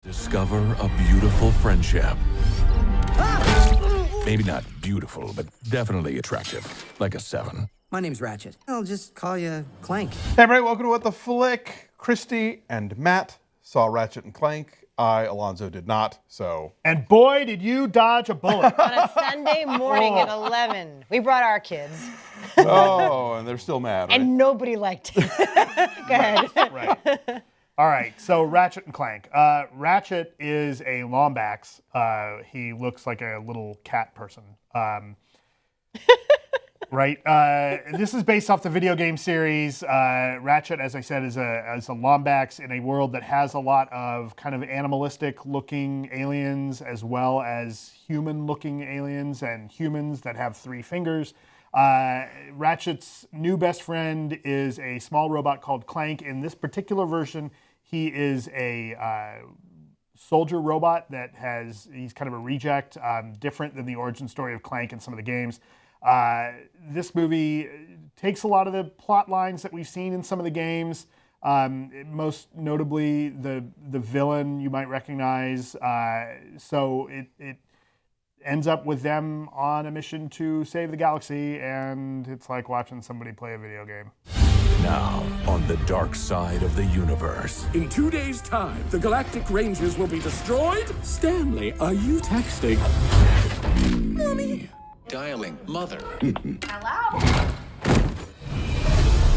Discover a beautiful friendship. Maybe not beautiful, but definitely attractive. Like a 7. My name's Ratchet. I'll just call you Clank. Hey everybody, welcome to What the Flick. Christy and Matt saw Ratchet and Clank. I, Alonzo, did not, so. And boy, did you dodge a bullet. On a Sunday morning at 11. We brought our kids. Oh, and they're still mad, right? And nobody liked it. Go ahead. Right. All right, so Ratchet and Clank. Ratchet is a Lombax. He looks like a little cat person. Right. This is based off the video game series. Ratchet, as I said, is a Lombax in a world that has a lot of kind of animalistic-looking aliens, as well as human-looking aliens and humans that have 3 fingers. Ratchet's new best friend is a small robot called Clank. In this particular version, he is a soldier robot he's kind of a reject, different than the origin story of Clank in some of the games. This movie takes a lot of the plot lines that we've seen in some of the games. Most notably, the villain you might recognize. So it ends up with them on a mission to save the galaxy, and it's like watching somebody play a video game. Now, on the dark side of the universe. In 2 days' time, the Galactic Rangers will be destroyed? Stanley, are you texting? Mommy. Dialing mother. Hello?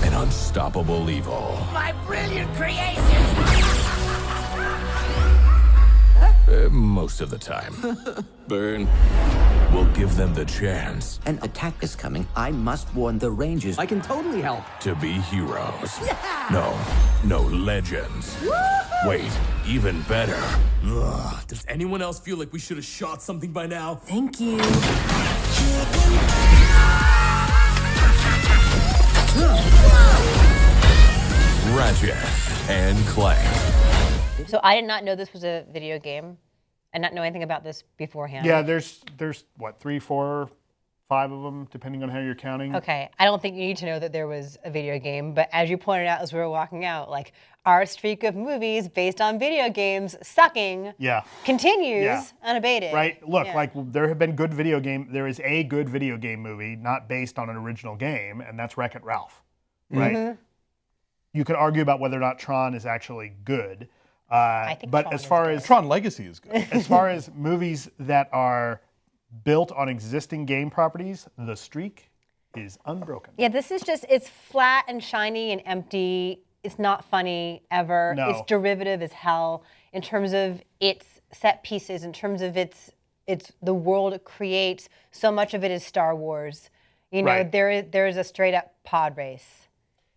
An unstoppable evil. My brilliant creation! Most of the time. Burn. We'll give them the chance An attack is coming. I must warn the Rangers. I can totally help. to be heroes. No legends. Wait, even better. Does anyone else feel like we should have shot something by now? Thank you. Ratchet and Clank. So I did not know this was a video game. I did not know anything about this beforehand. Yeah, there's what, 3, 4, 5 of them, depending on how you're counting. Okay, I don't think you need to know that there was a video game, but as you pointed out as we were walking out, like our streak of movies based on video games sucking continues unabated. Right? Look, Yeah. like there is a good video game movie not based on an original game, and that's Wreck-It Ralph, right? Mm-hmm. You could argue about whether or not Tron is actually good. I think but Tron as is far good. as Tron Legacy is good. as far as movies that are built on existing game properties, the streak is unbroken. Yeah, this is just, it's flat and shiny and empty. It's not funny ever. No. It's derivative as hell in terms of its set pieces, in terms of its the world it creates. So much of it is Star Wars. You know, Right. there is a straight up pod race.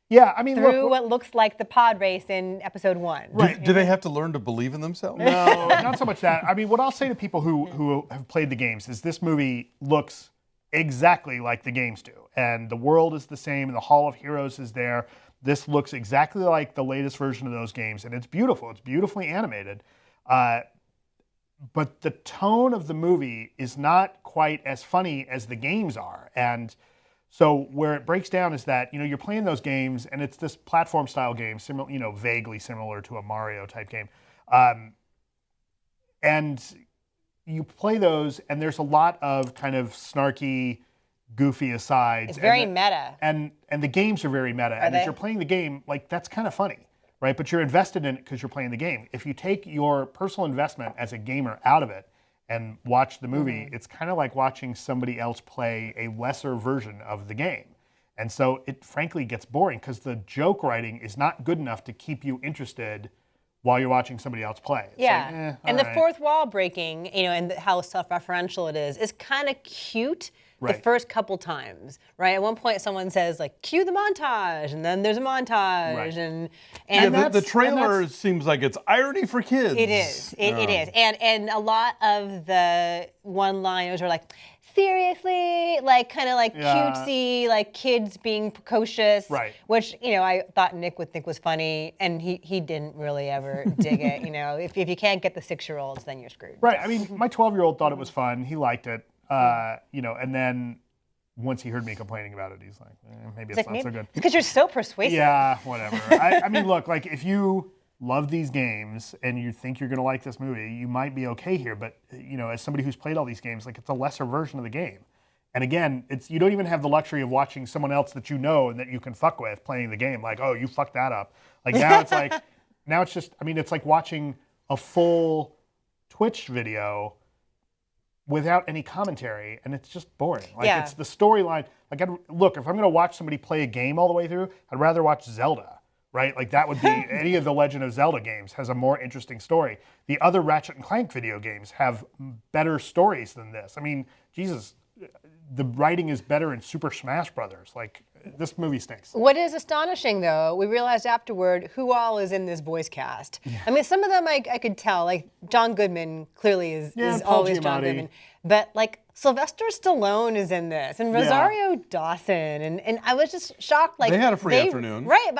Yeah, I mean, Through look, what looks like the pod race in episode 1. Do they have to learn to believe in themselves? no, not so much that. I mean, what I'll say to people who have played the games is this movie looks exactly like the games do. And the world is the same, and the Hall of Heroes is there. This looks exactly like the latest version of those games, and it's beautiful. It's beautifully animated. But the tone of the movie is not quite as funny as the games are. And so where it breaks down is that, you know, you're playing those games, and it's this platform style game, similar, you know, vaguely similar to a Mario type game. And you play those, and there's a lot of kind of snarky, goofy asides. It's very meta. And the games are very meta. And they? as you're playing the game, like, that's kind of funny, right? But you're invested in it because you're playing the game. If you take your personal investment as a gamer out of it and watch the movie, it's kind of like watching somebody else play a lesser version of the game. And so it frankly gets boring because the joke writing is not good enough to keep you interested while you're watching somebody else play. It's Yeah, like, and all the right. fourth wall breaking, you know, and how self-referential it is kind of cute the Right. first couple times, right? At one point, someone says like, "Cue the montage," and then there's a montage, Right. and Yeah, that's- the and trailer that's- seems like it's irony for kids. it is, it is, and a lot of the one-liners are like, seriously, like kind of like Yeah. cutesy, like kids being precocious, Right. Which, you know, I thought Nick would think was funny, and he didn't really ever dig it. You know, if you can't get the 6-year-olds, then you're screwed. Right. I mean, my 12-year-old thought it was fun. He liked it. You know, and then once he heard me complaining about it, he's like, maybe it's not so good. Because you're so persuasive. Yeah, whatever. I mean, look, like if you love these games and you think you're going to like this movie, you might be okay here. But as somebody who's played all these games, like it's a lesser version of the game. And again, you don't even have the luxury of watching someone else that you know and that you can fuck with playing the game. Like, oh, you fucked that up. Like now it's like, it's like watching a full Twitch video without any commentary, and it's just boring. Like it's the storyline. Like, look, if I'm going to watch somebody play a game all the way through, I'd rather watch Zelda, right? Like that would be any of the Legend of Zelda games has a more interesting story. The other Ratchet and Clank video games have better stories than this. I mean, Jesus, the writing is better in Super Smash Brothers. Like, this movie stinks. What is astonishing, though, we realized afterward who all is in this voice cast. Yeah. I mean, some of them I could tell, like John Goodman clearly is always John Goodman. But like Sylvester Stallone is in this, and Rosario Dawson, and I was just shocked. Like they had a free afternoon, right?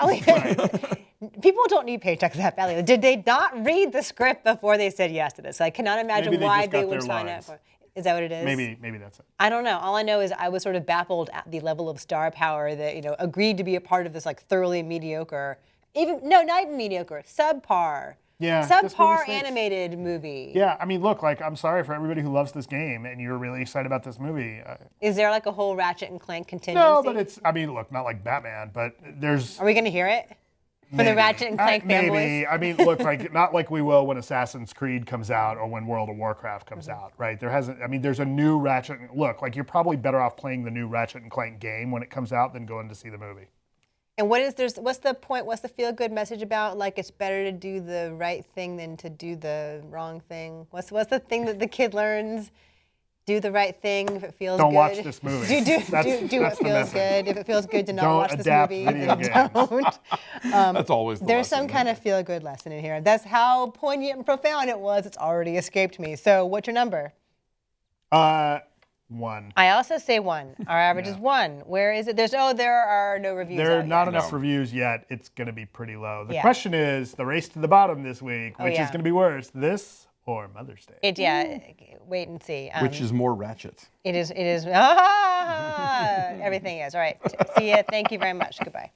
People don't need paychecks that badly. Did they not read the script before they said yes to this? I cannot imagine why they would sign up for it. Is that what it is? Maybe that's it. I don't know. All I know is I was sort of baffled at the level of star power that agreed to be a part of this like thoroughly mediocre, not even mediocre, subpar animated movie. Yeah, I mean, look, like I'm sorry for everybody who loves this game and you're really excited about this movie. Is there like a whole Ratchet and Clank contingency? No, but look, not like Batman, but there's. Are we going to hear it? For the Ratchet and Clank fanboys? Maybe. I mean, look, not like we will when Assassin's Creed comes out or when World of Warcraft comes out, right? There's a new Ratchet. Look, like you're probably better off playing the new Ratchet and Clank game when it comes out than going to see the movie. And what's the point? What's the feel-good message about? Like it's better to do the right thing than to do the wrong thing. What's the thing that the kid learns? Do the right thing if it feels good. Don't watch this movie. Do what feels good. If it feels good to not watch this movie, video games. don't. That's always the There's lesson, some kind of feel-good lesson in here. That's how poignant and profound it was. It's already escaped me. So what's your number? 1. I also say 1. Our average is 1. Where is it? There are no reviews. There are not enough reviews yet. It's going to be pretty low. The question is the race to the bottom this week, which is going to be worse, this or Mother's Day? Wait and see. Which is more Ratchet? It is. Everything is. All right. See ya. Thank you very much. Goodbye.